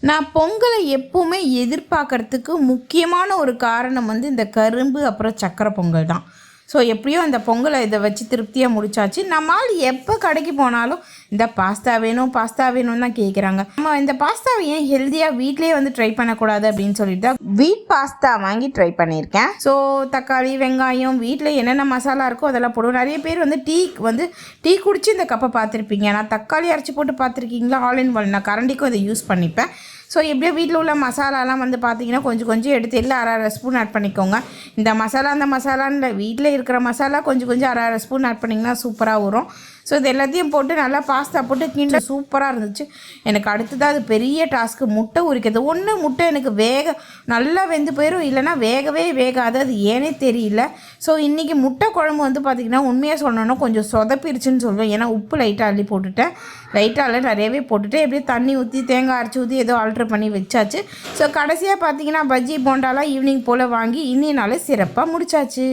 நான் பொங்கலை எப்பவுமே எதிர்பார்க்கறதுக்கு முக்கியமான ஒரு காரணம் வந்து இந்த கரும்பு அப்புறம் சக்கரை பொங்கல் தான். ஸோ எப்படியோ அந்த பொங்கலை இதை வச்சு திருப்தியாக முடிச்சாச்சு. நம்மால் எப்போ கடைக்கு போனாலும் இந்த பாஸ்தா வேணும் பாஸ்தா வேணும்னு தான் கேட்குறாங்க. நம்ம இந்த பாஸ்தாவை ஏன் ஹெல்த்தியாக வீட்லேயே வந்து ட்ரை பண்ணக்கூடாது அப்படின்னு சொல்லிட்டு தான் வீட் பாஸ்தா வாங்கி ட்ரை பண்ணியிருக்கேன். ஸோ தக்காளி வெங்காயம் வீட்டில் என்னென்ன மசாலா இருக்கோ அதெல்லாம் போடுவோம். நிறைய பேர் வந்து டீ குடிச்சு இந்த கப்பை பார்த்துருப்பீங்க. நான் தக்காளி அரைச்சி போட்டு பார்த்துருக்கீங்களா? All in one. நான் கரண்டிக்கும் இதை யூஸ் பண்ணிப்பேன். ஸோ எப்படியோ வீட்டில் உள்ள மசாலாலாம் வந்து பார்த்திங்கன்னா கொஞ்சம் கொஞ்சம் எடுத்து எல்லாம் அரை ஸ்பூன் ஆட் பண்ணிக்கோங்க. இந்த மசாலா அந்த மசாலான்னு வீட்டில் இருக்கிற மசாலா கொஞ்சம் கொஞ்சம் அரை ஸ்பூன் ஆட் பண்ணிங்கன்னா சூப்பராக வரும். ஸோ இது எல்லாத்தையும் போட்டு நல்லா பாஸ்தா போட்டு கிண்ட சூப்பராக இருந்துச்சு. எனக்கு அடுத்ததாக அது பெரிய டாஸ்க்கு முட்டை உரிக்கிறது. ஒன்று முட்டை எனக்கு நல்லா வெந்து போயிடும், இல்லைனா வேகவே வேகாது. அது ஏனே தெரியல. ஸோ இன்றைக்கி முட்டை குழம்பு வந்து பார்த்திங்கன்னா உண்மையாக சொல்லணுன்னா கொஞ்சம் சொதப்பிருச்சுன்னு சொல்லுவேன். ஏன்னா உப்பு லைட்டாக அள்ளி போட்டுட்டேன். லைட்டாக நிறையவே போட்டுட்டு எப்படியே தண்ணி ஊற்றி தேங்காய் அரைச்சி ஊற்றி ஏதோ ஆல்ட்ரு பண்ணி வச்சாச்சு. ஸோ கடைசியாக பார்த்திங்கன்னா பஜ்ஜி போண்டாலாம் ஈவினிங் போல் வாங்கி இன்னி நாள் சிறப்பாக முடிச்சாச்சு.